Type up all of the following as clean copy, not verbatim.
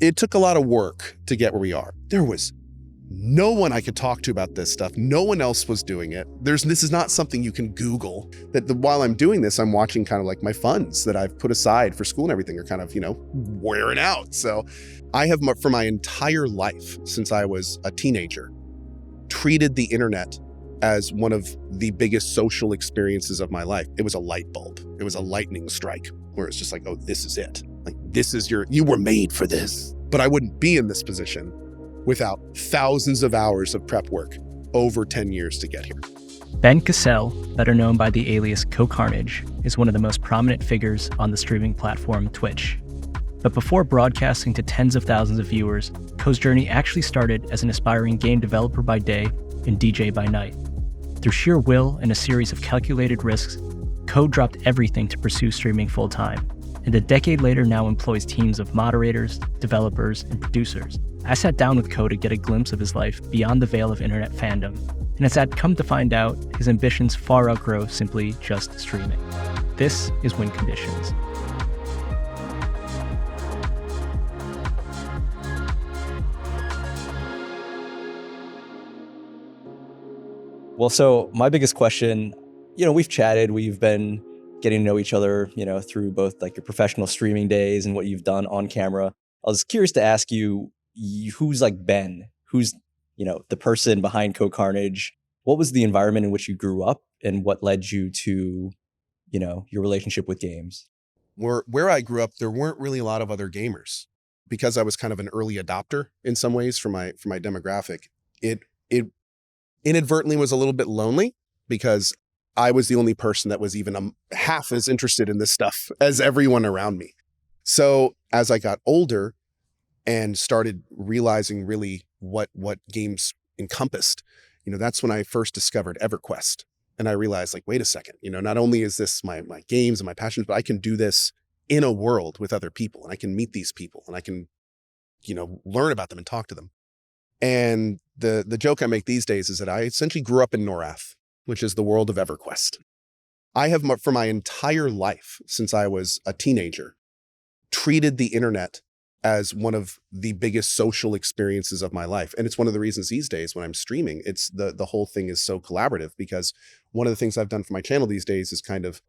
it took a lot of work to get where we are. There was no one I could talk to about this stuff. No one else was doing it. This is not something you can Google. While I'm doing this, I'm watching kind of like my funds that I've put aside for school and everything are kind of, wearing out. So I have, for my entire life, since I was a teenager, treated the internet as one of the biggest social experiences of my life. It was a light bulb. It was a lightning strike where it's just like, oh, this is it. Like, you were made for this. But I wouldn't be in this position without thousands of hours of prep work over 10 years to get here. Ben Cassell, better known by the alias Cohh Carnage, is one of the most prominent figures on the streaming platform Twitch. But before broadcasting to tens of thousands of viewers, Cohh's journey actually started as an aspiring game developer by day and DJ by night. Through sheer will and a series of calculated risks, Cohh dropped everything to pursue streaming full-time, and a decade later now employs teams of moderators, developers, and producers. I sat down with Cohh to get a glimpse of his life beyond the veil of internet fandom, and as I'd come to find out, his ambitions far outgrow simply just streaming. This is Win Conditions. Well, so my biggest question, we've chatted, we've been getting to know each other, through both like your professional streaming days and what you've done on camera. I was curious to ask you, who's like Ben? Who's, the person behind Cohh Carnage? What was the environment in which you grew up and what led you to, your relationship with games? Where I grew up, there weren't really a lot of other gamers. Because I was kind of an early adopter in some ways for my demographic, it inadvertently was a little bit lonely because I was the only person that was even half as interested in this stuff as everyone around me. So as I got older and started realizing really what games encompassed, that's when I first discovered EverQuest. And I realized, like, wait a second, not only is this my games and my passions, but I can do this in a world with other people, and I can meet these people, and I can, learn about them and talk to them. And the joke I make these days is that I essentially grew up in Norrath, which is the world of EverQuest. I have, for my entire life, since I was a teenager, treated the internet as one of the biggest social experiences of my life. And it's one of the reasons these days when I'm streaming, it's the whole thing is so collaborative, because one of the things I've done for my channel these days is kind of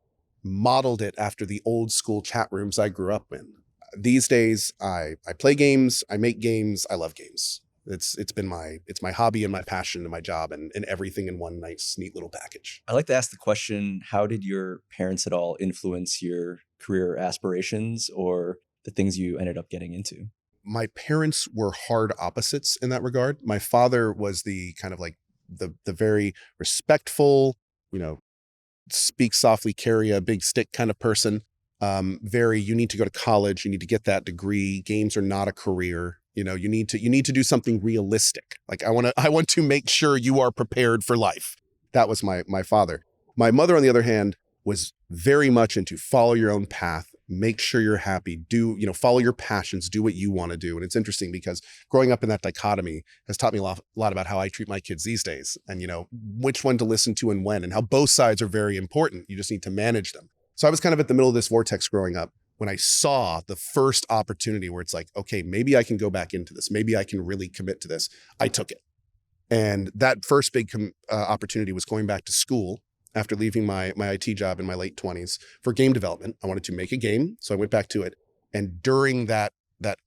modeled it after the old school chat rooms I grew up in. These days, I play games, I make games, I love games. It's my hobby and my passion and my job and everything in one nice, neat little package. I like to ask the question, how did your parents at all influence your career aspirations or the things you ended up getting into? My parents were hard opposites in that regard. My father was the kind of like the very respectful, speak softly, carry a big stick kind of person. You need to go to college, you need to get that degree. Games are not a career. You need to do something realistic. Like I want to make sure you are prepared for life. That was my father. My mother, on the other hand, was very much into follow your own path, make sure you're happy, follow your passions, do what you want to do. And it's interesting because growing up in that dichotomy has taught me a lot about how I treat my kids these days, and which one to listen to and when, and how both sides are very important. You just need to manage them. So I was kind of at the middle of this vortex growing up when I saw the first opportunity where it's like, okay, maybe I can go back into this. Maybe I can really commit to this. I took it. And that first big opportunity was going back to school after leaving my IT job in my late 20s for game development. I wanted to make a game, so I went back to it. And during that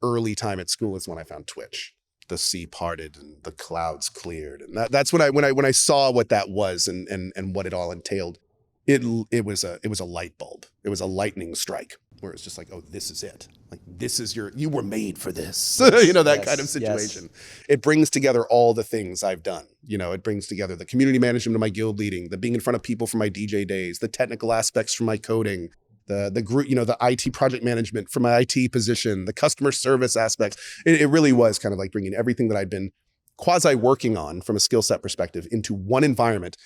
early time at school is when I found Twitch. The sea parted and the clouds cleared. And that's when I saw what that was and what it all entailed. It was a light bulb. It was a lightning strike where it's just like, oh, this is it. Like, you were made for this. That kind of situation. Yes. It brings together all the things I've done. It brings together the community management of my guild leading, the being in front of people for my DJ days, the technical aspects from my coding, the group, the IT project management from my IT position, the customer service aspects. It really was kind of like bringing everything that I'd been quasi working on from a skill set perspective into one environment,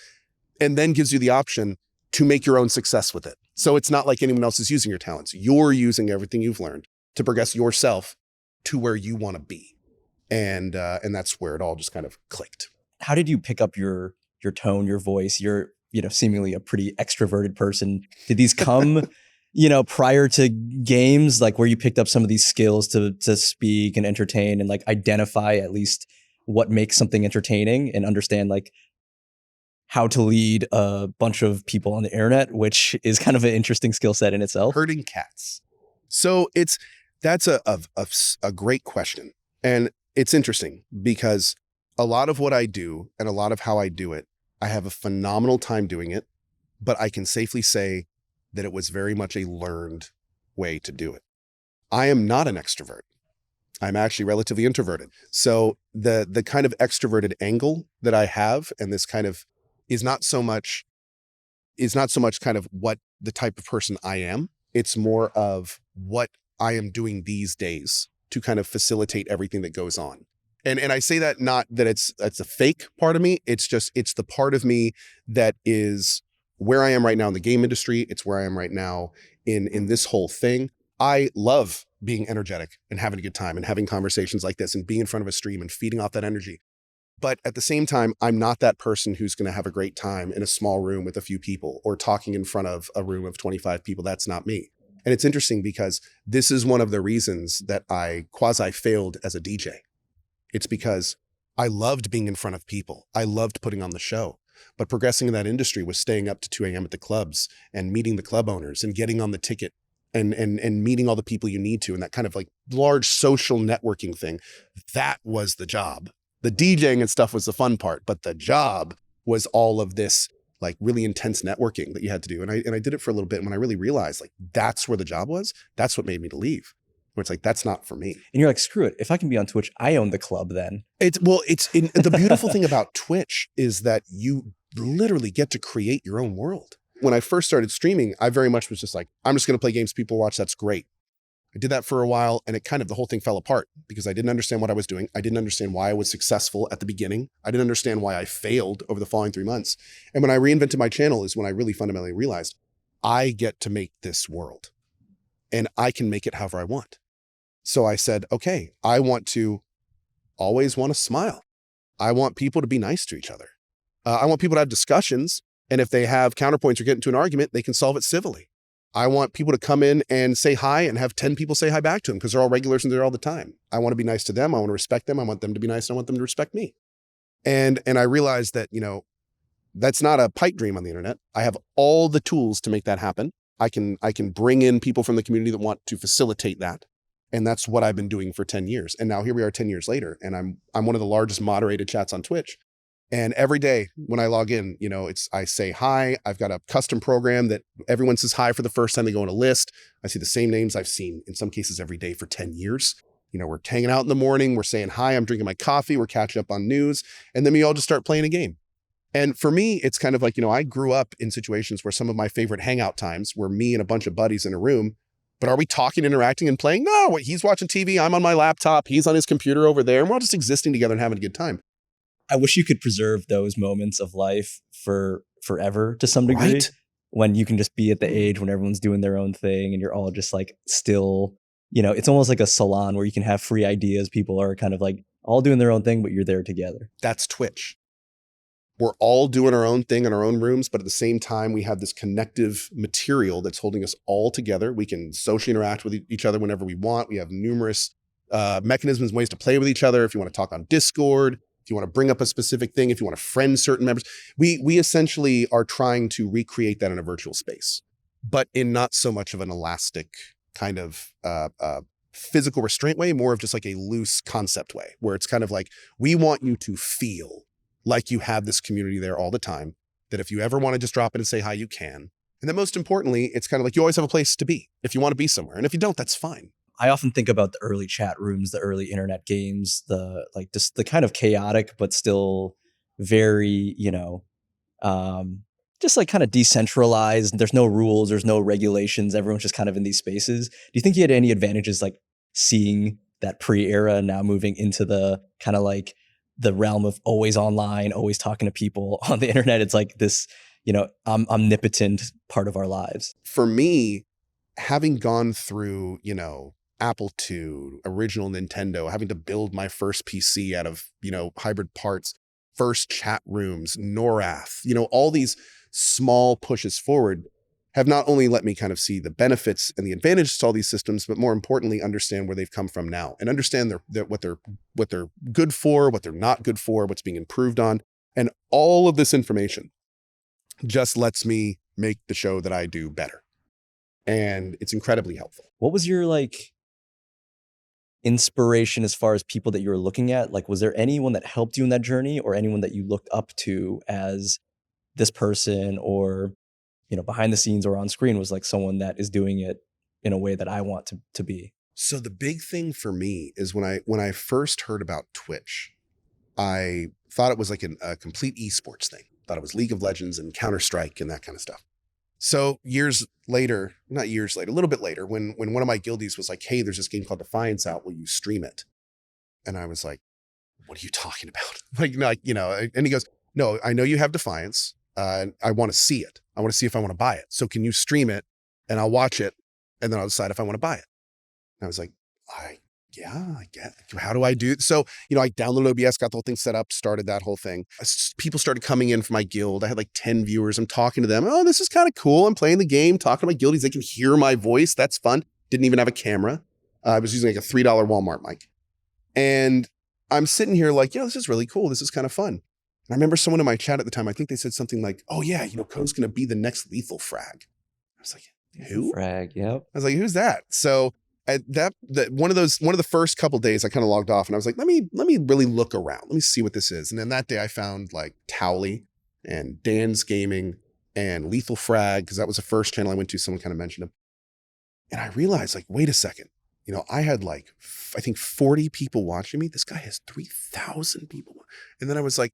and then gives you the option to make your own success with it. So it's not like anyone else is using your talents. You're using everything you've learned to progress yourself to where you want to be. And that's where it all just kind of clicked. How did you pick up your tone, your voice? You're, seemingly a pretty extroverted person. Did these come prior to games, like where you picked up some of these skills to speak and entertain and like identify at least what makes something entertaining and understand like how to lead a bunch of people on the internet, which is kind of an interesting skill set in itself? Herding cats. So that's a great question. And it's interesting because a lot of what I do and a lot of how I do it, I have a phenomenal time doing it, but I can safely say that it was very much a learned way to do it. I am not an extrovert. I'm actually relatively introverted. So the kind of extroverted angle that I have, and this kind of is not so much kind of what the type of person I am. It's more of what I am doing these days to kind of facilitate everything that goes on. And I say that not that it's a fake part of me. It's the part of me that is where I am right now in the game industry. It's where I am right now in this whole thing. I love being energetic and having a good time and having conversations like this and being in front of a stream and feeding off that energy. But at the same time, I'm not that person who's going to have a great time in a small room with a few people or talking in front of a room of 25 people. That's not me. And it's interesting because this is one of the reasons that I quasi-failed as a DJ. It's because I loved being in front of people. I loved putting on the show. But progressing in that industry was staying up to 2 a.m. at the clubs and meeting the club owners and getting on the ticket and meeting all the people you need to, and that kind of like large social networking thing. That was the job. The DJing and stuff was the fun part, but the job was all of this like really intense networking that you had to do. And I did it for a little bit. And when I really realized like that's where the job was, that's what made me to leave. Where it's like, that's not for me. And you're like, screw it. If I can be on Twitch, I own the club then. The beautiful thing about Twitch is that you literally get to create your own world. When I first started streaming, I very much was just like, I'm just going to play games people watch. That's great. I did that for a while and the whole thing fell apart because I didn't understand what I was doing. I didn't understand why I was successful at the beginning. I didn't understand why I failed over the following 3 months. And when I reinvented my channel is when I really fundamentally realized I get to make this world and I can make it however I want. So I said, okay, I want to always want to smile. I want people to be nice to each other. I want people to have discussions. And if they have counterpoints or get into an argument, they can solve it civilly. I want people to come in and say hi and have 10 people say hi back to them because they're all regulars and they're all the time. I want to be nice to them. I want to respect them. I want them to be nice. And I want them to respect me. And I realized that, that's not a pipe dream on the internet. I have all the tools to make that happen. I can bring in people from the community that want to facilitate that. And that's what I've been doing for 10 years. And now here we are 10 years later. And I'm one of the largest moderated chats on Twitch. And every day when I log in, I say hi. I've got a custom program that everyone says hi for the first time they go on a list. I see the same names I've seen in some cases every day for 10 years. We're hanging out in the morning. We're saying hi. I'm drinking my coffee. We're catching up on news. And then we all just start playing a game. And for me, it's kind of like, I grew up in situations where some of my favorite hangout times were me and a bunch of buddies in a room. But are we talking, interacting, and playing? No, he's watching TV. I'm on my laptop. He's on his computer over there. And we're all just existing together and having a good time. I wish you could preserve those moments of life for forever to some degree. Right? When you can just be at the age when everyone's doing their own thing and you're all just like still, it's almost like a salon where you can have free ideas. People are kind of like all doing their own thing, but you're there together. That's Twitch. We're all doing our own thing in our own rooms, but at the same time, we have this connective material that's holding us all together. We can socially interact with each other whenever we want. We have numerous mechanisms, ways to play with each other. If you want to talk on Discord, if you want to bring up a specific thing, if you want to friend certain members, we essentially are trying to recreate that in a virtual space, but in not so much of an elastic kind of physical restraint way, more of just like a loose concept way, where it's kind of like, we want you to feel like you have this community there all the time, that if you ever want to just drop in and say hi, you can. And then most importantly, it's kind of like you always have a place to be if you want to be somewhere. And if you don't, that's fine. I often think about the early chat rooms, the early internet games, the kind of chaotic, but still very, just like kind of decentralized. There's no rules, there's no regulations. Everyone's just kind of in these spaces. Do you think you had any advantages like seeing that pre-era now moving into the kind of like the realm of always online, always talking to people on the internet? It's like this, omnipotent part of our lives. For me, having gone through, Apple II, original Nintendo, having to build my first PC out of, hybrid parts, first chat rooms, Norrath, all these small pushes forward, have not only let me kind of see the benefits and the advantages to all these systems, but more importantly, understand where they've come from now and understand what they're good for, what they're not good for, what's being improved on. And all of this information just lets me make the show that I do better. And it's incredibly helpful. What was your like inspiration as far as people that you were looking at? Like, was there anyone that helped you in that journey, or anyone that you looked up to as this person, or, you know, behind the scenes or on screen was like someone that is doing it in a way that I want to be? So the big thing for me is when I first heard about Twitch, I thought it was like a complete esports thing. Thought it was League of Legends and Counter-Strike and that kind of stuff. So years later, not years later, a little bit later, when one of my guildies was like, hey, there's this game called Defiance out, will you stream it? And I was like, what are you talking about? And he goes, no, I know you have Defiance. And I want to see it. I want to see if I want to buy it. So can you stream it and I'll watch it and then I'll decide if I want to buy it. And I was like, yeah, I get it. How do I do it? So, I downloaded OBS, got the whole thing set up, started that whole thing. People started coming in for my guild. I had like 10 viewers. I'm talking to them. Oh, this is kind of cool. I'm playing the game, talking to my guildies. They can hear my voice. That's fun. Didn't even have a camera. I was using like a $3 Walmart mic. And I'm sitting here like, this is really cool. This is kind of fun. And I remember someone in my chat at the time, I think they said something like, oh yeah, Cohh's going to be the next lethal Frag. I was like, who? Frag, yep. I was like, who's that? So at that one of the first couple of days I kind of logged off and I was like, let me really look around. Let me see what this is. And then that day I found like Towley and Dan's Gaming and Lethal Frag, because that was the first channel I went to. Someone kind of mentioned him. And I realized like, wait a second, I had like, I think 40 people watching me. This guy has 3,000 people. And then I was like,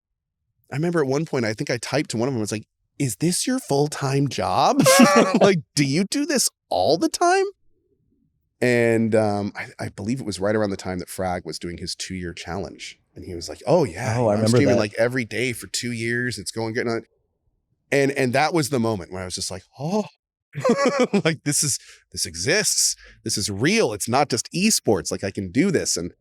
I remember at one point, I think I typed to one of them, I was like, is this your full-time job? Like, do you do this all the time? And I believe it was right around the time that Frag was doing his 2-year challenge. And he was like, oh yeah, I remember streaming that. like every day for 2 years. It's going good. And that was the moment where I was just like, oh, like this exists. This is real. It's not just esports. Like I can do this. And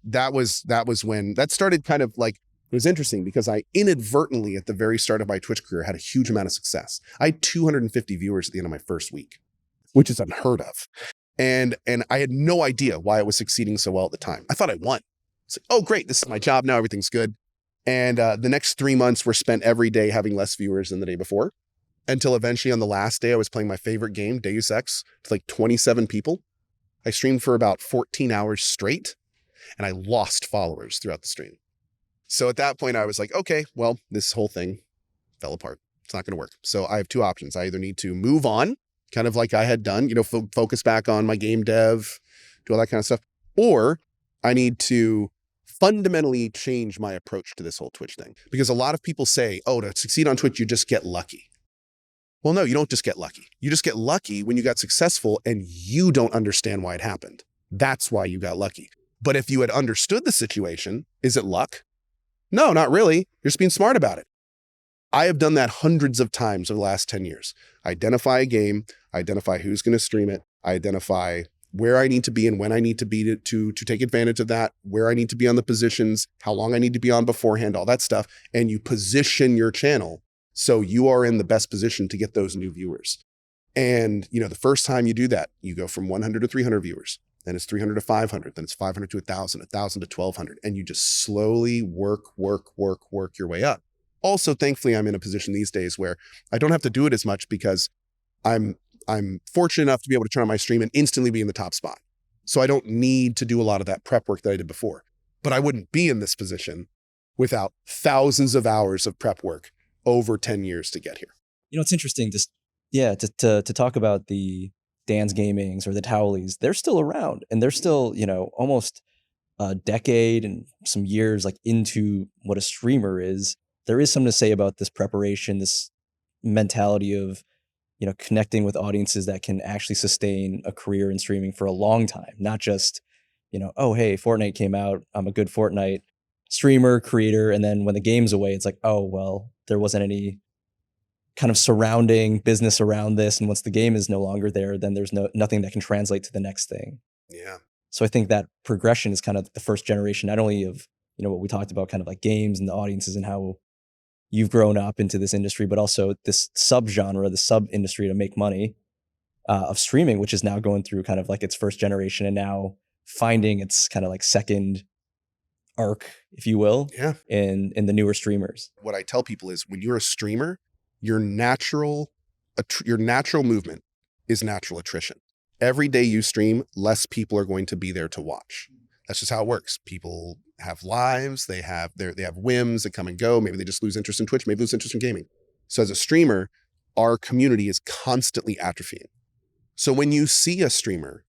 that was when that started kind of like, it was interesting because I inadvertently at the very start of my Twitch career had a huge amount of success. I had 250 viewers at the end of my first week, which is unheard of. And I had no idea why I was succeeding so well at the time. I thought I won. It's like, oh great, this is my job now, everything's good. And the next 3 months were spent every day having less viewers than the day before, until eventually on the last day I was playing my favorite game, Deus Ex, to like 27 people. I streamed for about 14 hours straight, and I lost followers throughout the stream. So at that point I was like, okay, well, this whole thing fell apart. It's not going to work. So I have two options. I either need to move on, kind of like I had done, focus back on my game dev, do all that kind of stuff, or I need to fundamentally change my approach to this whole Twitch thing. Because a lot of people say, oh, to succeed on Twitch, you just get lucky. Well, no, you don't just get lucky. You just get lucky when you got successful and you don't understand why it happened. That's why you got lucky. But if you had understood the situation, is it luck? No, not really. You're just being smart about it. I have done that hundreds of times over the last 10 years. I identify a game, I identify who's going to stream it, I identify where I need to be and when I need to be to take advantage of that, where I need to be on the positions, how long I need to be on beforehand, all that stuff. And you position your channel so you are in the best position to get those new viewers. And, the first time you do that, you go from 100 to 300 viewers. Then it's 300 to 500, then it's 500 to 1,000, 1,000 to 1,200. And you just slowly work your way up. Also, thankfully, I'm in a position these days where I don't have to do it as much because I'm fortunate enough to be able to turn on my stream and instantly be in the top spot. So I don't need to do a lot of that prep work that I did before. But I wouldn't be in this position without thousands of hours of prep work over 10 years to get here. It's interesting to talk about the Dan's Gamings or the Towleys. They're still around, and they're still, almost a decade and some years like into what a streamer is. There is something to say about this preparation, this mentality of, connecting with audiences that can actually sustain a career in streaming for a long time, not just, oh, hey, Fortnite came out, I'm a good Fortnite streamer, creator, and then when the game's away, it's like, oh, well, there wasn't any kind of surrounding business around this, and once the game is no longer there, then there's nothing that can translate to the next thing. Yeah. So I think that progression is kind of the first generation, not only of, what we talked about, kind of like games and the audiences and how you've grown up into this industry, but also this subgenre, the sub industry to make money of streaming, which is now going through kind of like its first generation and now finding its kind of like second arc, if you will, Yeah. in the newer streamers. What I tell people is when you're a streamer, your natural movement is natural attrition. Every day you stream, less people are going to be there to watch. That's just how it works. People have lives, they have whims that come and go. Maybe they just lose interest in Twitch, maybe lose interest in gaming. So as a streamer, our community is constantly atrophying. So when you see a streamer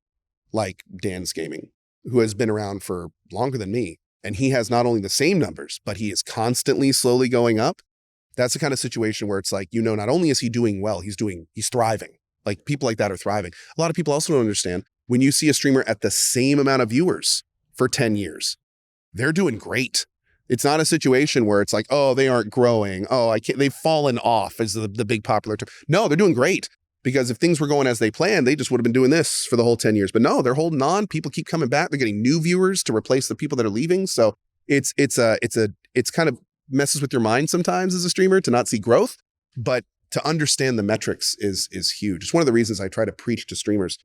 like Dan's Gaming, who has been around for longer than me, and he has not only the same numbers, but he is constantly slowly going up, that's the kind of situation where it's like, not only is he doing well, he's thriving. Like people like that are thriving. A lot of people also don't understand when you see a streamer at the same amount of viewers for 10 years, they're doing great. It's not a situation where it's like, oh, they aren't growing. Oh, they've fallen off is the big popular term. No, they're doing great. Because if things were going as they planned, they just would have been doing this for the whole 10 years. But no, they're holding on. People keep coming back. They're getting new viewers to replace the people that are leaving. So it's kind of messes with your mind sometimes as a streamer to not see growth, but to understand the metrics is huge. It's one of the reasons I try to preach to streamers.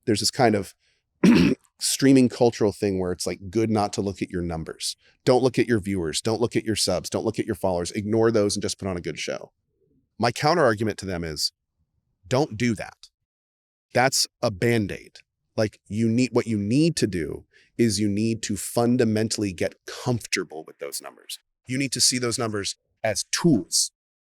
There's this kind of streaming cultural thing where it's like good not to look at your numbers. Don't look at your viewers. Don't look at your subs. Don't look at your followers. Ignore those and just put on a good show. My counter argument to them is, don't do that. That's a Band-Aid. Like what you need to do is you need to fundamentally get comfortable with those numbers. You need to see those numbers as tools,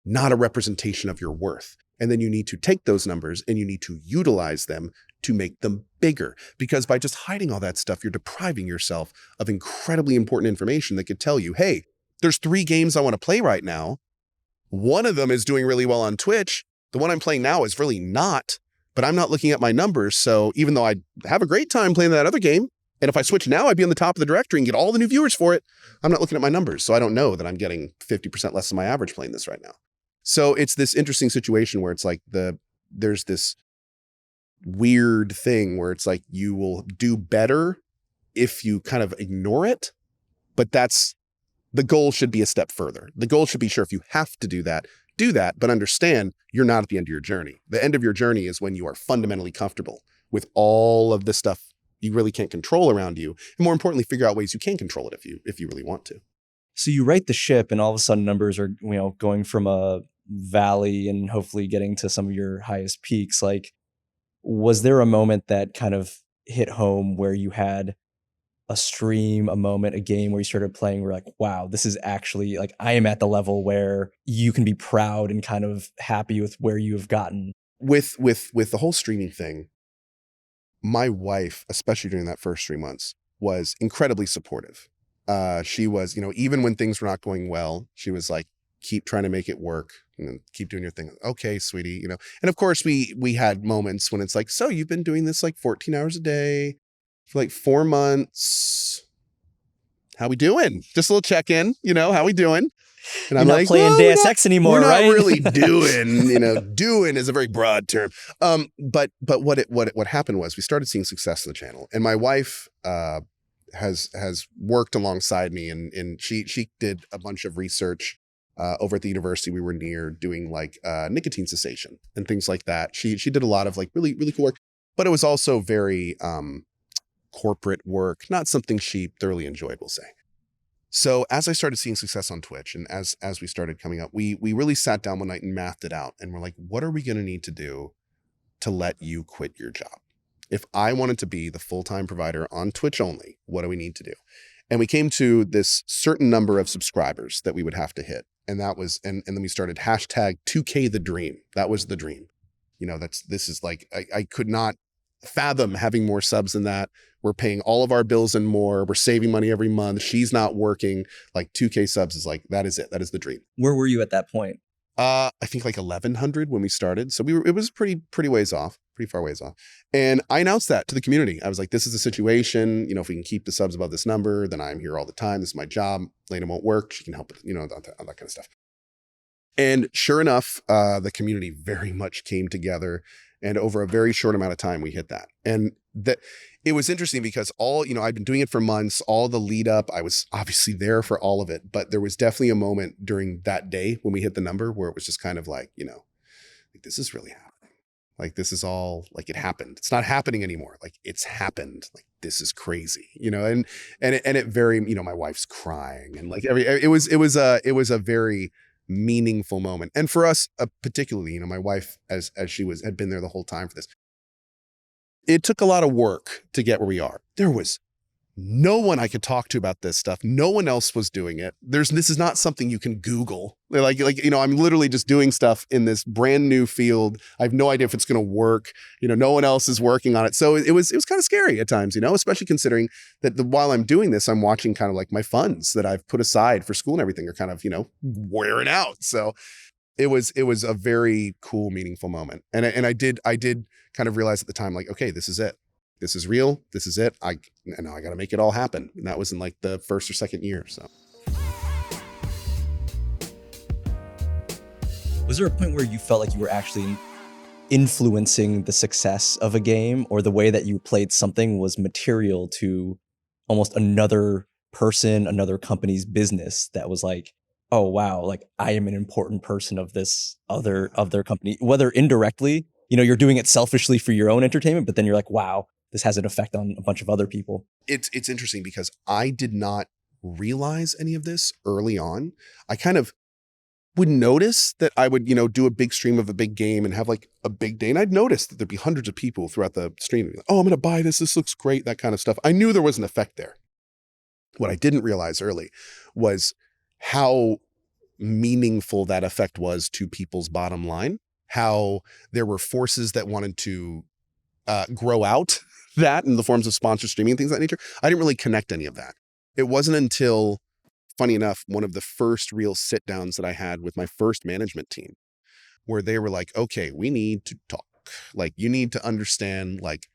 not a representation of your worth. And then you need to take those numbers and you need to utilize them to make them bigger. Because by just hiding all that stuff, you're depriving yourself of incredibly important information that could tell you, hey, there's 3 games I want to play right now. One of them is doing really well on Twitch. The one I'm playing now is really not, but I'm not looking at my numbers. So even though I have a great time playing that other game, and if I switch now, I'd be on the top of the directory and get all the new viewers for it. I'm not looking at my numbers. So I don't know that I'm getting 50% less than my average playing this right now. So it's this interesting situation where it's like there's this weird thing where it's like you will do better if you kind of ignore it, but the goal should be a step further. The goal should be, sure, if you have to do that, but understand you're not at the end of your journey. The end of your journey is when you are fundamentally comfortable with all of the stuff you really can't control around you. And more importantly, figure out ways you can control it if you really want to. So you right the ship and all of a sudden numbers are, going from a valley and hopefully getting to some of your highest peaks. Like, was there a moment that kind of hit home where you had a stream, a moment, a game where you started playing where like, wow, this is actually like, I am at the level where you can be proud and kind of happy with where you have gotten? With the whole streaming thing, my wife, especially during that first 3 months, was incredibly supportive. She was, even when things were not going well, she was like, keep trying to make it work and keep doing your thing. Okay, sweetie, and of course we had moments when it's like, so you've been doing this like 14 hours a day for like 4 months. How we doing? Just a little check-in, how we doing? And You're not playing Deus Ex anymore, right? We're not really doing, doing is a very broad term. But what happened was we started seeing success in the channel, and my wife has worked alongside me, and she did a bunch of research over at the university we were near, doing like nicotine cessation and things like that. She did a lot of like really, really cool work, but it was also very corporate work, not something she thoroughly enjoyed, we'll say. So as I started seeing success on Twitch, and as we started coming up, we really sat down one night and mathed it out, and we're like, what are we going to need to do to let you quit your job? If I wanted to be the full-time provider on Twitch only, what do we need to do? And we came to this certain number of subscribers that we would have to hit. And that was, and then we started hashtag 2K the dream. That was the dream. This is like, I could not fathom having more subs than that. We're paying all of our bills and more. We're saving money every month. She's not working. Like 2K subs is like, that is it. That is the dream. Where were you at that point? I think like 1,100 when we started. So it was pretty ways off, pretty far ways off. And I announced that to the community. I was like, this is the situation. If we can keep the subs above this number, then I'm here all the time. This is my job. Lena won't work. She can help with, all that kind of stuff. And sure enough, the community very much came together. And over a very short amount of time, we hit that. And that it was interesting because I'd been doing it for months, all the lead up, I was obviously there for all of it, but there was definitely a moment during that day when we hit the number where it was just kind of like, like, this is really happening. Like, this is all, like, it happened. It's not happening anymore. Like, it's happened. Like, this is crazy, and it very, my wife's crying, and like it was a very meaningful moment. And for us, particularly, my wife, as she had been there the whole time for this, it took a lot of work to get where we are. There was no one I could talk to about this stuff. No one else was doing it. This is not something you can Google. Like, I'm literally just doing stuff in this brand new field. I have no idea if it's going to work. No one else is working on it. So it was kind of scary at times, especially considering that while I'm doing this, I'm watching kind of like my funds that I've put aside for school and everything are kind of, wearing out. So it was a very cool, meaningful moment. And I did kind of realize at the time, like, okay, this is it. This is real. This is it. I got to make it all happen. And that was in like the first or second year. So. Was there a point where you felt like you were actually influencing the success of a game, or the way that you played something was material to almost another person, another company's business, that was like, oh, wow, like I am an important person of this other company, whether indirectly, you're doing it selfishly for your own entertainment, but then you're like, wow, this has an effect on a bunch of other people. It's interesting because I did not realize any of this early on. I kind of would notice that I would, do a big stream of a big game and have like a big day. And I'd notice that there'd be hundreds of people throughout the stream. Like, oh, I'm going to buy this. This looks great. That kind of stuff. I knew there was an effect there. What I didn't realize early was how meaningful that effect was to people's bottom line, how there were forces that wanted to grow out that in the forms of sponsored streaming and things of that nature. I didn't really connect any of that. It wasn't until, funny enough, one of the first real sit downs that I had with my first management team, where they were like, okay, we need to talk. Like, you need to understand like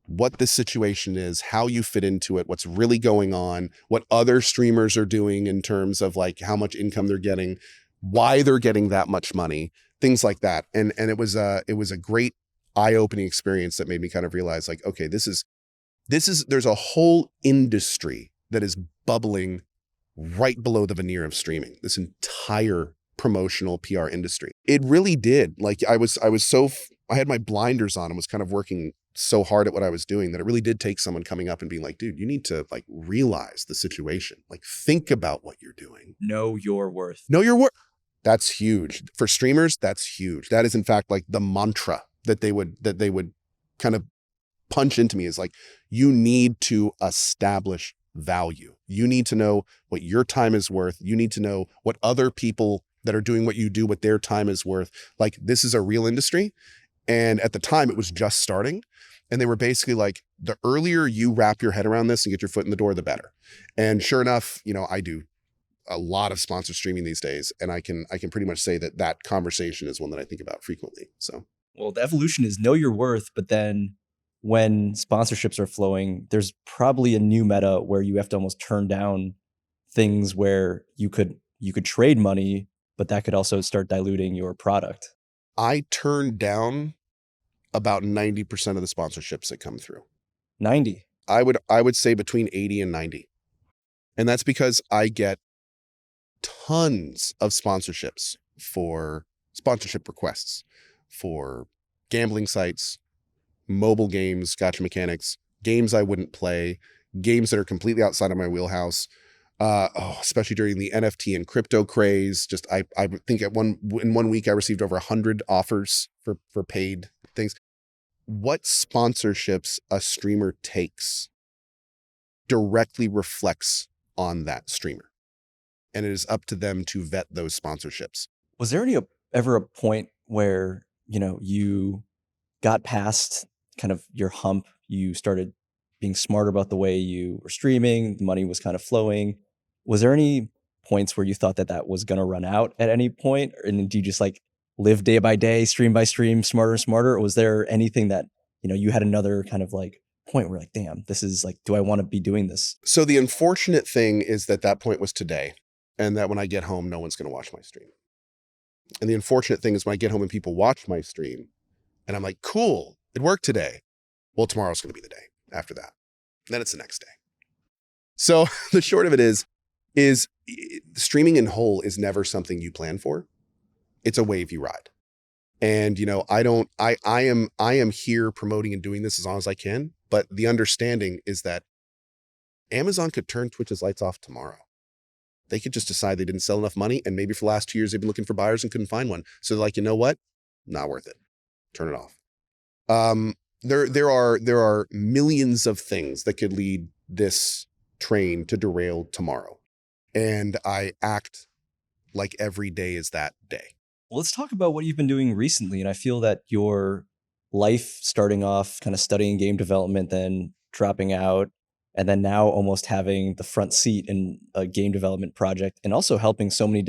what this situation is, how you fit into it, what's really going on, what other streamers are doing in terms of like how much income they're getting, why they're getting that much money, things like that. And it was a great eye-opening experience that made me kind of realize like, okay, there's a whole industry that is bubbling right below the veneer of streaming, this entire promotional PR industry. It really did. Like I had my blinders on and was kind of working so hard at what I was doing that it really did take someone coming up and being like, dude, you need to like realize the situation. Like, think about what you're doing. Know your worth. Know your worth. That's huge. For streamers, that's huge. That is in fact like the mantra that they would kind of punch into me, is like, you need to establish value. You need to know what your time is worth. You need to know what other people that are doing what you do, what their time is worth. Like, this is a real industry. And at the time it was just starting. And they were basically like, the earlier you wrap your head around this and get your foot in the door, the better. And sure enough, I do a lot of sponsored streaming these days. And I can pretty much say that conversation is one that I think about frequently. So, well, the evolution is know your worth, but then when sponsorships are flowing, there's probably a new meta where you have to almost turn down things where you could trade money, but that could also start diluting your product. I turned down about 90% of the sponsorships that come through. 90. I would say between 80 and 90. And that's because I get tons of sponsorships for sponsorship requests for gambling sites, mobile games, gotcha mechanics, games I wouldn't play, games that are completely outside of my wheelhouse. Especially during the NFT and crypto craze. Just I think in 1 week I received over 100 offers for paid things. What sponsorships a streamer takes directly reflects on that streamer, and it is up to them to vet those sponsorships. Was there ever a point where you got past kind of your hump? You started being smarter about the way you were streaming. The money was kind of flowing. Was there any points where you thought that was going to run out at any point? And do you just like live day by day, stream by stream, smarter and smarter? Or was there anything that, you had another kind of like point where like, damn, this is like, do I want to be doing this? So the unfortunate thing is that point was today, and that when I get home, no one's going to watch my stream. And the unfortunate thing is when I get home and people watch my stream and I'm like, cool, it worked today. Well, tomorrow's going to be the day after that. Then it's the next day. So the short of it is streaming in whole is never something you plan for. It's a wave you ride. And, I am here promoting and doing this as long as I can. But the understanding is that Amazon could turn Twitch's lights off tomorrow. They could just decide they didn't sell enough money. And maybe for the last 2 years, they've been looking for buyers and couldn't find one. So they're like, you know what? Not worth it. Turn it off. There are millions of things that could lead this train to derail tomorrow. And I act like every day is that day. Well, let's talk about what you've been doing recently. And I feel that your life starting off kind of studying game development, then dropping out, and then now almost having the front seat in a game development project and also helping so many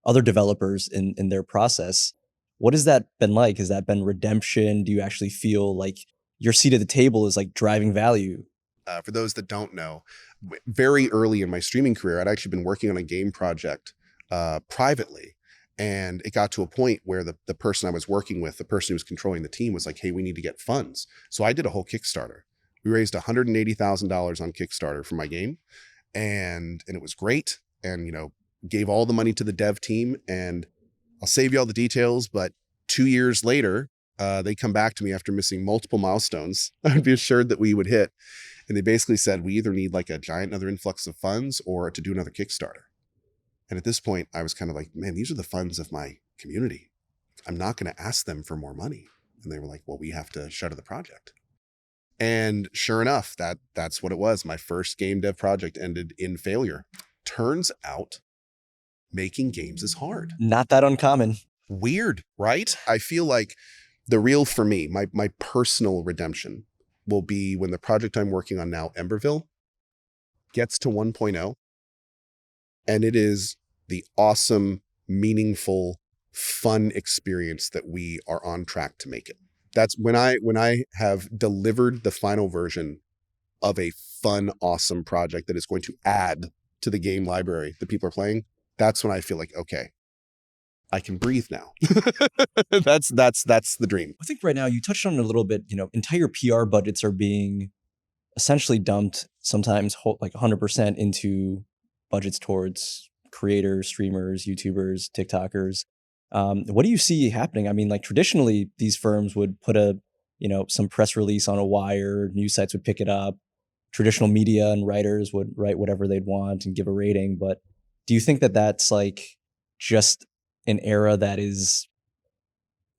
other developers in their process. What has that been like? Has that been redemption? Do you actually feel like your seat at the table is like driving value? For those that don't know, very early in my streaming career, I'd actually been working on a game project privately. And it got to a point where the person I was working with, the person who was controlling the team, was like, hey, we need to get funds. So I did a whole Kickstarter. We raised $180,000 on Kickstarter for my game. And it was great. And, gave all the money to the dev team. And I'll save you all the details. But 2 years later, they come back to me after missing multiple milestones I would be assured that we would hit. And they basically said, we either need like a giant another influx of funds or to do another Kickstarter. And at this point, I was kind of like, man, these are the funds of my community. I'm not going to ask them for more money. And they were like, well, we have to shutter the project. And sure enough, that's what it was. My first game dev project ended in failure. Turns out making games is hard. Not that uncommon. Weird, right? I feel like the real, for me, my personal redemption will be when the project I'm working on now, Emberville, gets to 1.0. And it is the awesome, meaningful, fun experience that we are on track to make it. That's when I have delivered the final version of a fun, awesome project that is going to add to the game library that people are playing. That's when I feel like, okay, I can breathe now. That's the dream. I think right now you touched on it a little bit, entire PR budgets are being essentially dumped, sometimes like 100% into budgets towards creators, streamers, YouTubers, TikTokers. What do you see happening? I mean, like traditionally, these firms would put some press release on a wire, news sites would pick it up, traditional media and writers would write whatever they'd want and give a rating. But do you think that that's like just an era that is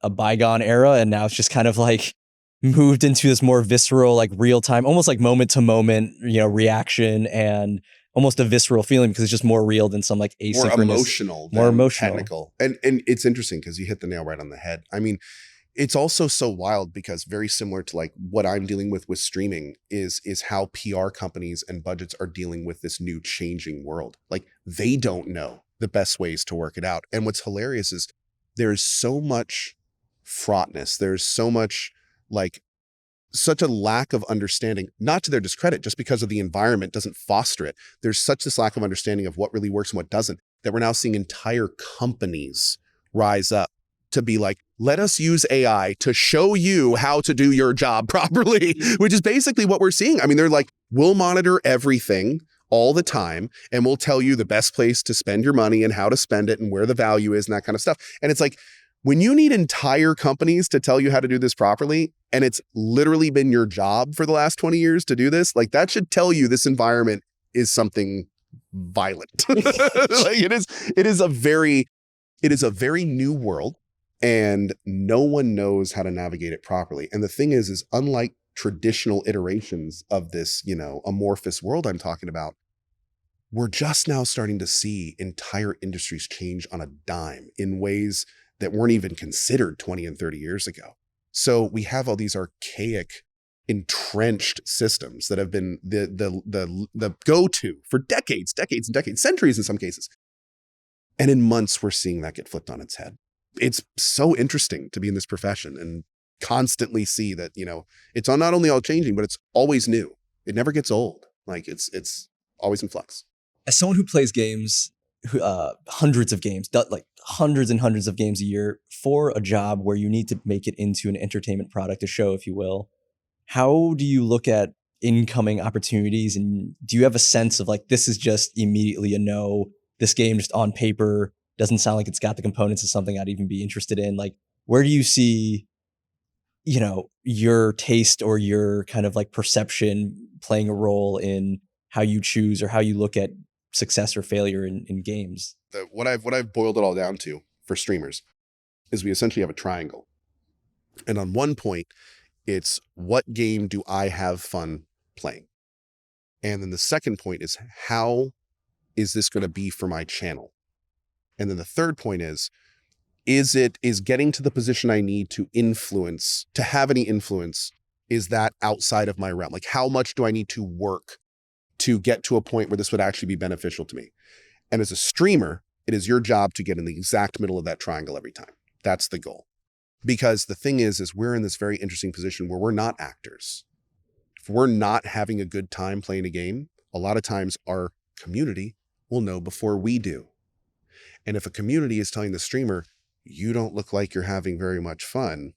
a bygone era and now it's just kind of like moved into this more visceral, like real time, almost like moment to moment, reaction and almost a visceral feeling because it's just more real than some like asynchronous, more emotional, technical. And it's interesting because you hit the nail right on the head. I mean, it's also so wild because very similar to like what I'm dealing with streaming is how PR companies and budgets are dealing with this new changing world. Like they don't know the best ways to work it out. And what's hilarious is there's so much fraughtness. There's so much like such a lack of understanding, not to their discredit, just because of the environment doesn't foster it. There's such this lack of understanding of what really works and what doesn't, that we're now seeing entire companies rise up to be like, let us use AI to show you how to do your job properly, which is basically what we're seeing. I mean, they're like, we'll monitor everything all the time and we'll tell you the best place to spend your money and how to spend it and where the value is and that kind of stuff. And it's like, when you need entire companies to tell you how to do this properly, and it's literally been your job for the last 20 years to do this, like that should tell you this environment is something violent. Like it is a very new world and no one knows how to navigate it properly. And the thing is unlike traditional iterations of this, amorphous world I'm talking about, we're just now starting to see entire industries change on a dime in ways that weren't even considered 20 and 30 years ago. So we have all these archaic, entrenched systems that have been the go-to for decades and decades, centuries in some cases. And in months, we're seeing that get flipped on its head. It's so interesting to be in this profession and constantly see that, it's not only all changing, but it's always new. It never gets old. Like it's always in flux. As someone who plays games, hundreds of games, like hundreds and hundreds of games a year for a job where you need to make it into an entertainment product, a show, if you will. how do you look at incoming opportunities? And do you have a sense of like, this is just immediately a no, this game just on paper doesn't sound like it's got the components of something I'd even be interested in? Like, where do you see, you know, your taste or your kind of like perception playing a role in how you choose or how you look at success or failure in games? What I've boiled it all down to for streamers is we essentially have a triangle. And on one point, it's what game do I have fun playing? And then the second point is how is this going to be for my channel? And then the third point is getting to the position I need to influence, to have any influence, is that outside of my realm? Like, how much do I need to work to get to a point where this would actually be beneficial to me? And as a streamer, it is your job to get in the exact middle of that triangle every time. That's the goal. Because the thing is we're in this very interesting position where we're not actors. If we're not having a good time playing a game, a lot of times our community will know before we do. And if a community is telling the streamer, you don't look like you're having very much fun,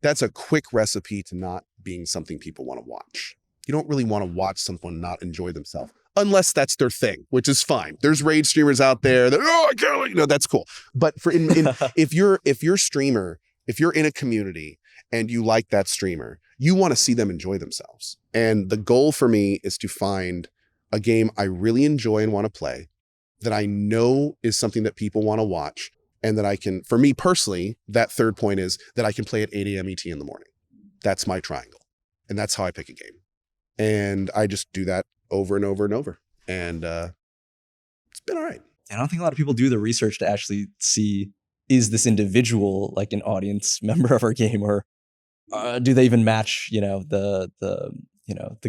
that's a quick recipe to not being something people want to watch. You don't really want to watch someone not enjoy themselves, unless that's their thing, which is fine. There's raid streamers out there that, I can't, that's cool. But for if you're streamer, if you're in a community and you like that streamer, you want to see them enjoy themselves. And the goal for me is to find a game I really enjoy and want to play, that I know is something that people want to watch, and that I can, for me personally, that third point is that I can play at 8 a.m. ET in the morning. That's my triangle. And that's how I pick a game. And I just do that over and over and over. And it's been all right. I don't think a lot of people do the research to actually see, is this individual like an audience member of our game, or do they even match, the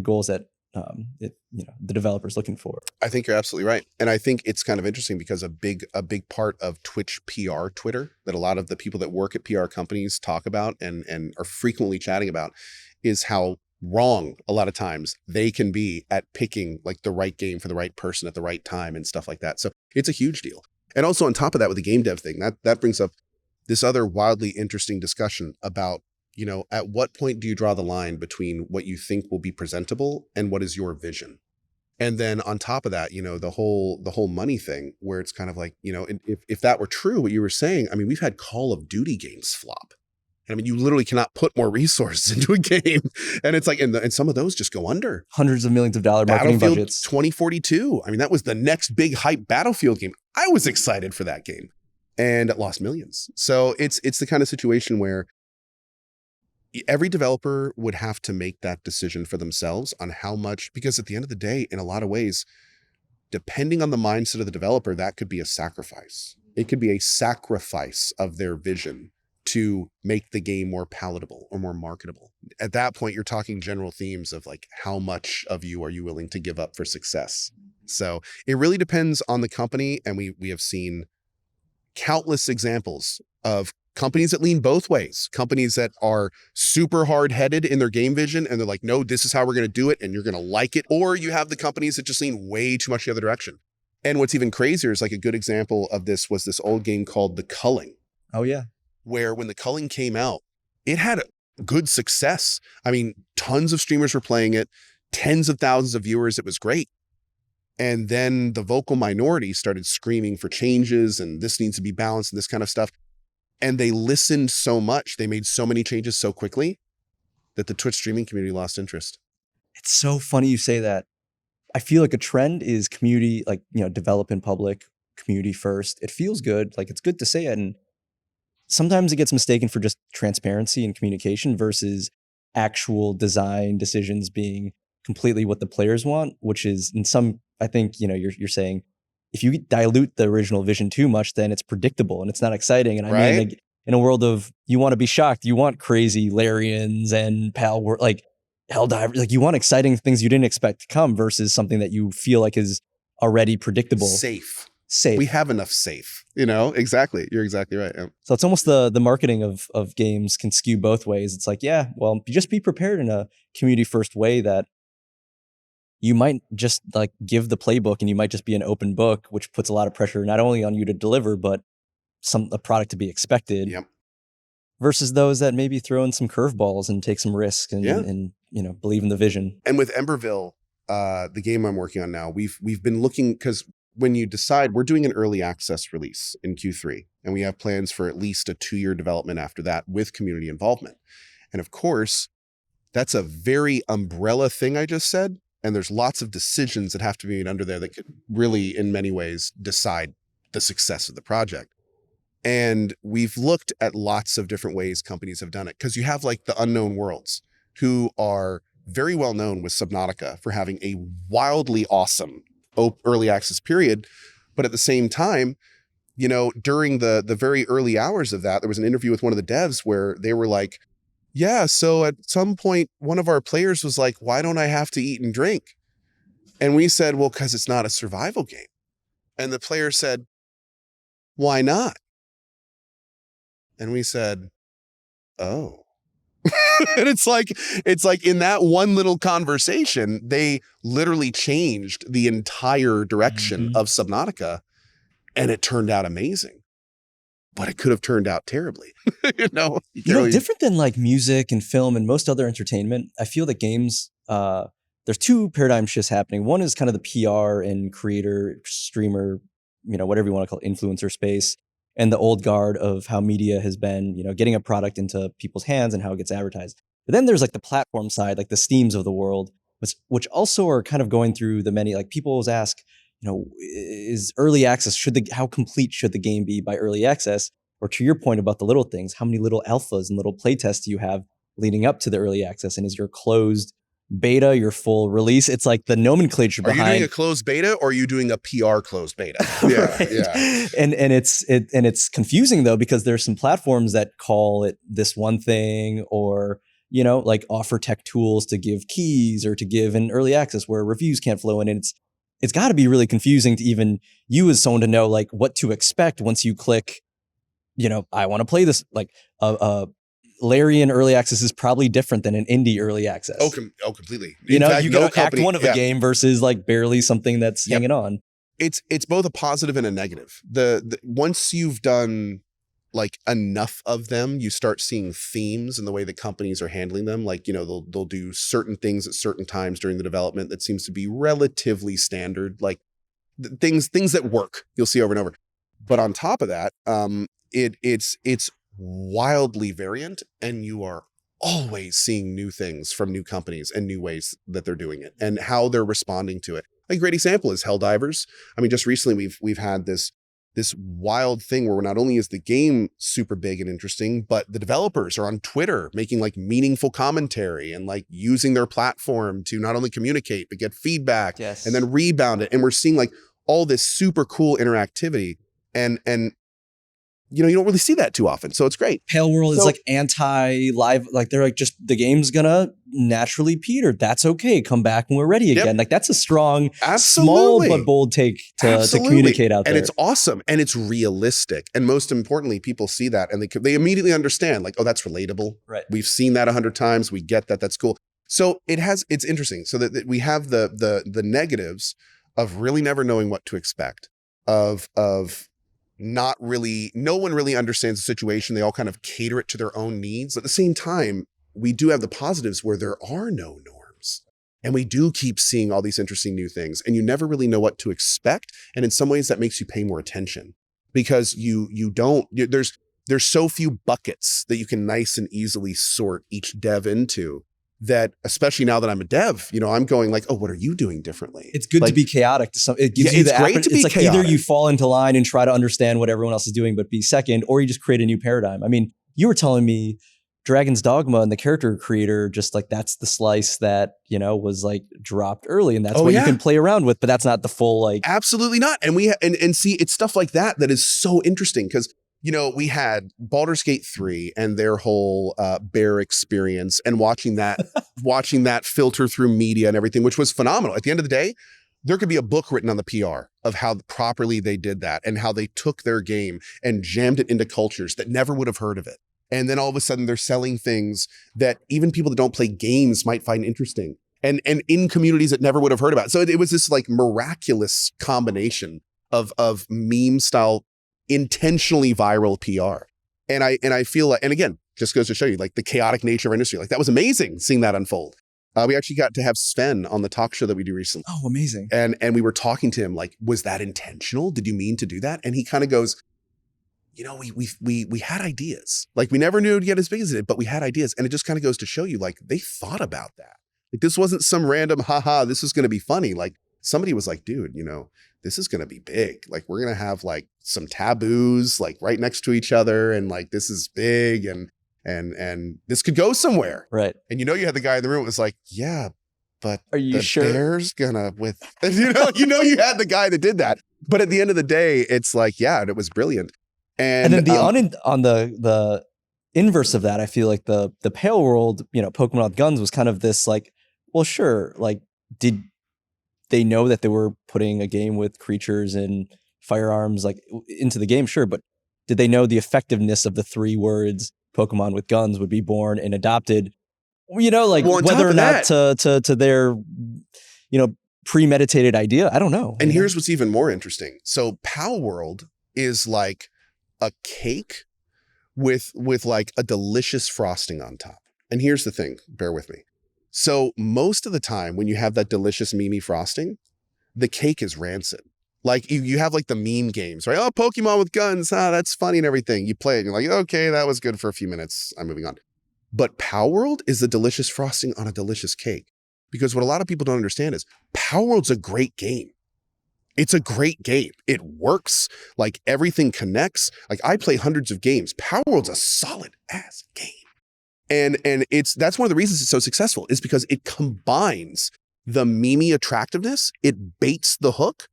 goals that the developer's looking for? I think you're absolutely right. And I think it's kind of interesting because a big part of Twitch PR Twitter that a lot of the people that work at PR companies talk about and are frequently chatting about is how wrong a lot of times they can be at picking like the right game for the right person at the right time and stuff like that. So it's a huge deal. And also on top of that, with the game dev thing, that brings up this other wildly interesting discussion about, at what point do you draw the line between what you think will be presentable and what is your vision? And then on top of that, the whole money thing, where it's kind of like, if that were true, what you were saying, I mean, we've had Call of Duty games flop. I mean, you literally cannot put more resources into a game. And it's like, and some of those just go under. Hundreds of millions of dollar marketing budgets. 2042. I mean, that was the next big hype Battlefield game. I was excited for that game and it lost millions. So it's the kind of situation where every developer would have to make that decision for themselves on how much, because at the end of the day, in a lot of ways, depending on the mindset of the developer, that could be a sacrifice. It could be a sacrifice of their vision to make the game more palatable or more marketable. At that point, you're talking general themes of like, how much of you are you willing to give up for success? So it really depends on the company. And we have seen countless examples of companies that lean both ways, companies that are super hard-headed in their game vision and they're like, no, this is how we're going to do it and you're going to like it. Or you have the companies that just lean way too much the other direction. And what's even crazier is like a good example of this was this old game called The Culling. Oh yeah. Where when The Culling came out, it had a good success. I mean, tons of streamers were playing it, tens of thousands of viewers. It was great. And then the vocal minority started screaming for changes and this needs to be balanced and this kind of stuff. And they listened so much, they made so many changes so quickly that the Twitch streaming community lost interest. It's so funny you say that. I feel like a trend is community, like, develop in public, community first. It feels good. Like, it's good to say it. And sometimes it gets mistaken for just transparency and communication versus actual design decisions being completely what the players want, which is in some, I think, you're saying if you dilute the original vision too much, then it's predictable and it's not exciting. And I mean, like, in a world of, you want to be shocked, you want crazy Larians and Palworld, like Helldivers, like you want exciting things you didn't expect to come versus something that you feel like is already predictable. Safe. Safe. We have enough safe, exactly. You're exactly right. Yeah. So it's almost the marketing of games can skew both ways. It's like, yeah, well, just be prepared in a community first way that you might just like give the playbook and you might just be an open book, which puts a lot of pressure, not only on you to deliver, but a product to be expected. Yep. Versus those that maybe throw in some curveballs and take some risks and believe in the vision. And with Emberville, the game I'm working on now, we've been looking, because when you decide, we're doing an early access release in Q3, and we have plans for at least a 2-year development after that with community involvement. And of course, that's a very umbrella thing I just said. And there's lots of decisions that have to be made under there that could really, in many ways, decide the success of the project. And we've looked at lots of different ways companies have done it, because you have like the Unknown Worlds, who are very well known with Subnautica for having a wildly awesome early access period. But at the same time, during the very early hours of that, there was an interview with one of the devs where they were like, yeah, so at some point, one of our players was like, why don't I have to eat and drink? And we said, well, because it's not a survival game. And the player said, why not? And we said, oh. And it's like in that one little conversation, they literally changed the entire direction of Subnautica, and it turned out amazing. But it could have turned out terribly. Different than like music and film and most other entertainment, I feel that games, there's 2 paradigm shifts happening. One is kind of the PR and creator, streamer, whatever you want to call it, influencer space, and the old guard of how media has been, getting a product into people's hands and how it gets advertised. But then there's like the platform side, like the Steams of the world, which also are kind of going through the many, like people always ask, is early access, how complete should the game be by early access? Or to your point about the little things, how many little alphas and little playtests do you have leading up to the early access? And is your closed beta your full release? It's like the nomenclature behind. Are you doing a closed beta, or are you doing a PR closed beta? Yeah, right. Yeah. And it's confusing though, because there's some platforms that call it this one thing, or like offer tech tools to give keys or to give an early access where reviews can't flow in. And it's got to be really confusing to even you as someone to know like what to expect once you click, I want to play this. Like Larian early access is probably different than an indie early access. Oh, completely. You got act one of a game versus like barely something that's hanging on. It's both a positive and a negative. The once you've done like enough of them, you start seeing themes in the way that companies are handling them. Like, they'll do certain things at certain times during the development that seems to be relatively standard, like things that work, you'll see over and over. But on top of that, it's wildly variant, and you are always seeing new things from new companies and new ways that they're doing it and how they're responding to it. A great example is Helldivers. I mean, just recently we've had this wild thing where not only is the game super big and interesting, but the developers are on Twitter making like meaningful commentary and like using their platform to not only communicate, but get feedback and then rebound it. And we're seeing like all this super cool interactivity, and you don't really see that too often. So it's great. Palworld is like anti-live. Like they're like, just the game's gonna naturally peter. That's okay. Come back when we're ready again. Like that's a strong, small but bold take to communicate out there. And it's awesome. And it's realistic. And most importantly, people see that and they immediately understand like, oh, that's relatable. Right. We've seen that 100 times. We get that. That's cool. So it's interesting. So that we have the negatives of really never knowing what to expect, of no one really understands the situation. They all kind of cater it to their own needs. At the same time, we do have the positives where there are no norms, and we do keep seeing all these interesting new things, and you never really know what to expect. And in some ways that makes you pay more attention, because there's so few buckets that you can nice and easily sort each dev into, that especially now that I'm a dev, I'm going like, oh, what are you doing differently? It's good to be chaotic. It gives you it's great to be it's like chaotic. Either you fall into line and try to understand what everyone else is doing, but be second, or you just create a new paradigm. I mean, you were telling me Dragon's Dogma and the character creator, just like that's the slice that, was like dropped early, and that's what you can play around with, but that's not the full like. Absolutely not. And and see, it's stuff like that is so interesting, because we had Baldur's Gate 3 and their whole bear experience, and watching that filter through media and everything, which was phenomenal. At the end of the day, there could be a book written on the PR of how properly they did that and how they took their game and jammed it into cultures that never would have heard of it. And then all of a sudden they're selling things that even people that don't play games might find interesting, and in communities that never would have heard about. So it was this like miraculous combination of meme style, intentionally viral PR. And I feel like, and again, just goes to show you like the chaotic nature of our industry. Like that was amazing seeing that unfold. We actually got to have Sven on the talk show that we do recently. Oh, amazing. And we were talking to him like, was that intentional? Did you mean to do that? And he kind of goes, we had ideas. Like we never knew it would get as big as it did, but we had ideas. And it just kind of goes to show you like they thought about that. Like this wasn't some random, haha, this is going to be funny. Like somebody was like, dude, this is going to be big. Like we're going to have like some taboos like right next to each other. And like, this is big and this could go somewhere. Right. And you had the guy in the room that was like, yeah, but are you sure? Bear's gonna with, you had the guy that did that. But at the end of the day, it's like, yeah, and it was brilliant. And then on the inverse of that, I feel like the Palworld, Pokemon with guns was kind of this like, well, sure. Like, did they know that they were putting a game with creatures and firearms like into the game? Sure. But did they know the effectiveness of the 3 words Pokemon with guns would be born and adopted? Whether or not to their, premeditated idea, I don't know. And here's what's even more interesting. So Palworld is like a cake with like a delicious frosting on top. And here's the thing, bear with me. So most of the time when you have that delicious Mimi frosting, the cake is rancid. Like you have like the meme games, right? Oh, Pokemon with guns. That's funny and everything. You play it and you're like, okay, that was good for a few minutes. I'm moving on. But Palworld is the delicious frosting on a delicious cake. Because what a lot of people don't understand is Palworld's a great game. It's a great game. It works. Like everything connects. Like I play hundreds of games. Palworld's a solid ass game. And that's one of the reasons it's so successful is because it combines the memey attractiveness. It baits the hook.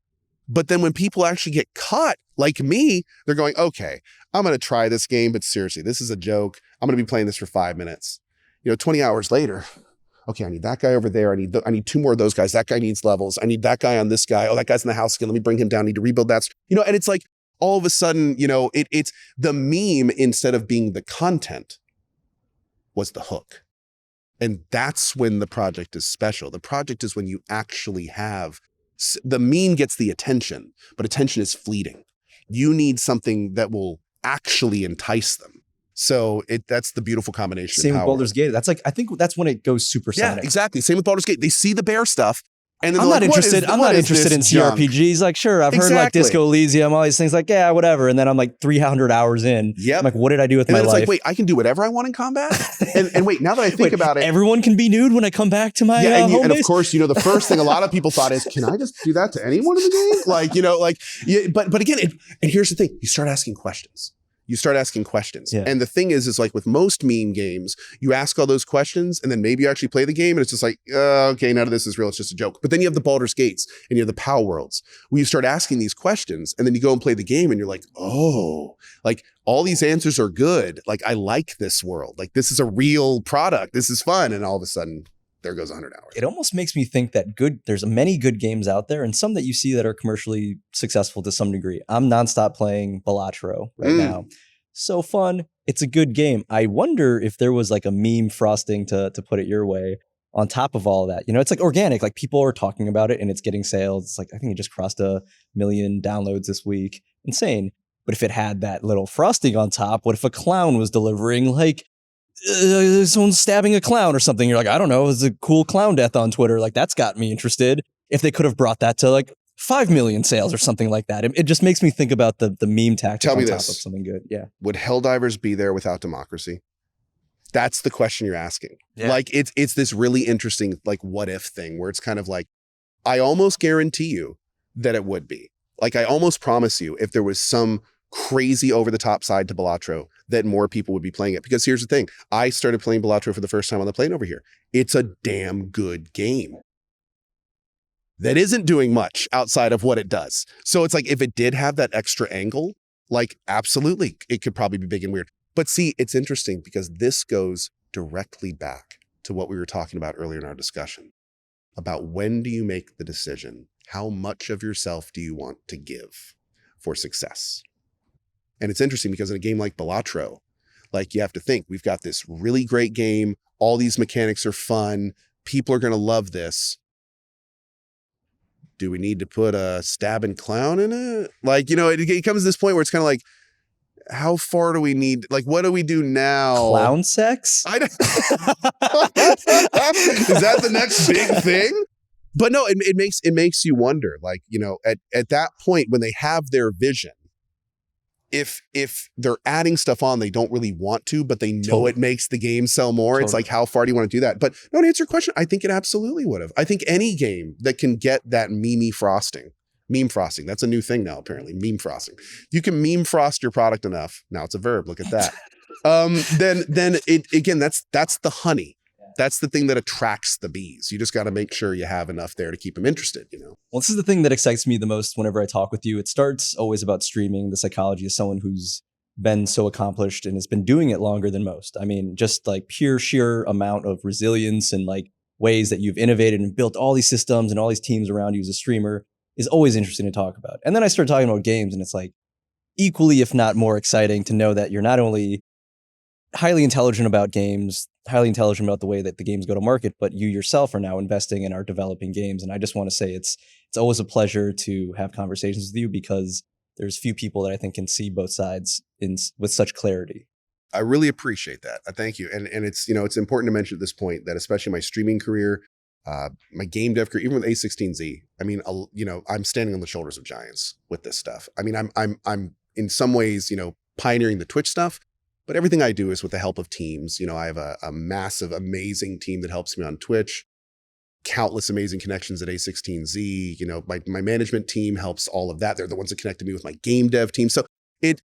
But then when people actually get caught, like me, they're going, okay, I'm going to try this game, but seriously, this is a joke. I'm going to be playing this for 5 minutes. 20 hours later, okay, I need that guy over there. I need 2 more of those guys. That guy needs levels. I need that guy on this guy. Oh, that guy's in the house again. Let me bring him down. I need to rebuild that. And it's like all of a sudden, it's the meme instead of being the content was the hook. And that's when the project is special. The project is when you actually have the meme gets the attention, but attention is fleeting. You need something that will actually entice them. So that's the beautiful combination. Same with Baldur's Gate. That's like, I think that's when it goes supersonic. Yeah, exactly. Same with Baldur's Gate. They see the bear stuff. And then I'm not interested. I'm not interested in CRPGs. Like, sure, I've heard like Disco Elysium, all these things. Like, yeah, whatever. And then I'm like 300 hours in. Yep. I'm like, what did I do with my life? And then it's like, wait, I can do whatever I want in combat. and wait, now that I think about it, everyone can be nude when I come back to my home and base? Of course, the first thing a lot of people thought is, can I just do that to anyone in the game? But again, and here's the thing: you start asking questions. Yeah. And the thing is like with most meme games, you ask all those questions and then maybe you actually play the game and it's just like, okay, none of this is real. It's just a joke. But then you have the Baldur's Gates and you have the Palworlds where you start asking these questions and then you go and play the game and you're like, oh, like all these answers are good. Like, I like this world. Like, this is a real product. This is fun. And all of a sudden, there goes 100 hours. It almost makes me think that there's many good games out there and some that you see that are commercially successful to some degree. I'm nonstop playing Balatro right now. So fun. It's a good game. I wonder if there was like a meme frosting to put it your way on top of all of that. It's like organic, like people are talking about it and it's getting sales. It's like, I think it just crossed 1 million downloads this week. Insane. But if it had that little frosting on top, what if a clown was delivering like someone's stabbing a clown or something? You're like, I don't know, it's a cool clown death on Twitter. Like that's got me interested. If they could have brought that to like 5 million sales or something like that. It just makes me think about the meme tactic on top of something good. Yeah. Would Helldivers be there without democracy? That's the question you're asking. Yeah. Like it's this really interesting like what if thing where it's kind of like, I almost guarantee you that it would be. Like I almost promise you if there was some crazy over the top side to Balatro that more people would be playing it. Because here's the thing. I started playing Balatro for the first time on the plane over here. It's a damn good game that isn't doing much outside of what it does. So it's like, if it did have that extra angle, like absolutely, it could probably be big and weird. But see, it's interesting because this goes directly back to what we were talking about earlier in our discussion about when do you make the decision? How much of yourself do you want to give for success? And it's interesting because in a game like Balatro, like you have to think, we've got this really great game. All these mechanics are fun. People are going to love this. Do we need to put a stabbing clown in it? Like, it comes to this point where it's kind of like, how far do we need? Like, what do we do now? Clown sex? Is that the next big thing? But no, it makes you wonder, like, at that point when they have their vision, if they're adding stuff on they don't really want to, but they know it makes the game sell more, it's like, how far do you want to do that? But no, to answer your question, I think it absolutely would have. I think any game that can get that meme frosting, that's a new thing now, apparently, meme frosting. You can meme frost your product enough. Now it's a verb, look at that. Then it, again, that's the honey. That's the thing that attracts the bees. You just got to make sure you have enough there to keep them interested, Well, this is the thing that excites me the most whenever I talk with you. It starts always about streaming, the psychology of someone who's been so accomplished and has been doing it longer than most. I mean, just like pure sheer amount of resilience and like ways that you've innovated and built all these systems and all these teams around you as a streamer is always interesting to talk about. And then I start talking about games and it's like equally, if not more exciting to know that you're not only highly intelligent about games, highly intelligent about the way that the games go to market, but you yourself are now investing and are developing games. And I just want to say it's always a pleasure to have conversations with you because there's few people that I think can see both sides with such clarity. I really appreciate that. Thank you. And it's, it's important to mention at this point that especially my streaming career, my game dev career, even with A16Z, I mean, I'm standing on the shoulders of giants with this stuff. I mean, I'm in some ways, pioneering the Twitch stuff, but everything I do is with the help of teams. I have a massive, amazing team that helps me on Twitch, countless amazing connections at A16Z. My management team helps all of that. They're the ones that connected me with my game dev team. So it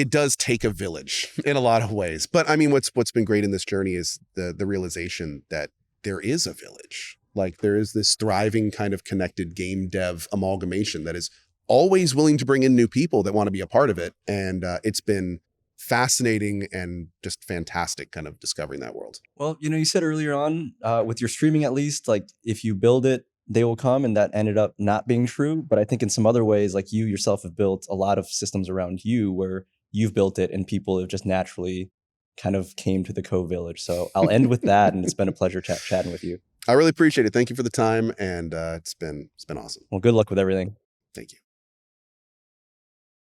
does take a village in a lot of ways. But I mean, what's been great in this journey is the realization that there is a village. Like there is this thriving kind of connected game dev amalgamation that is always willing to bring in new people that want to be a part of it. And it's been fascinating and just fantastic kind of discovering that world. Well, you said earlier on with your streaming, at least, like if you build it, they will come, and that ended up not being true. But I think in some other ways, like you yourself have built a lot of systems around you where you've built it and people have just naturally kind of came to the Cohh village. So I'll end with that. And it's been a pleasure chatting with you. I really appreciate it. Thank you for the time. And it's been awesome. Well, good luck with everything. Thank you.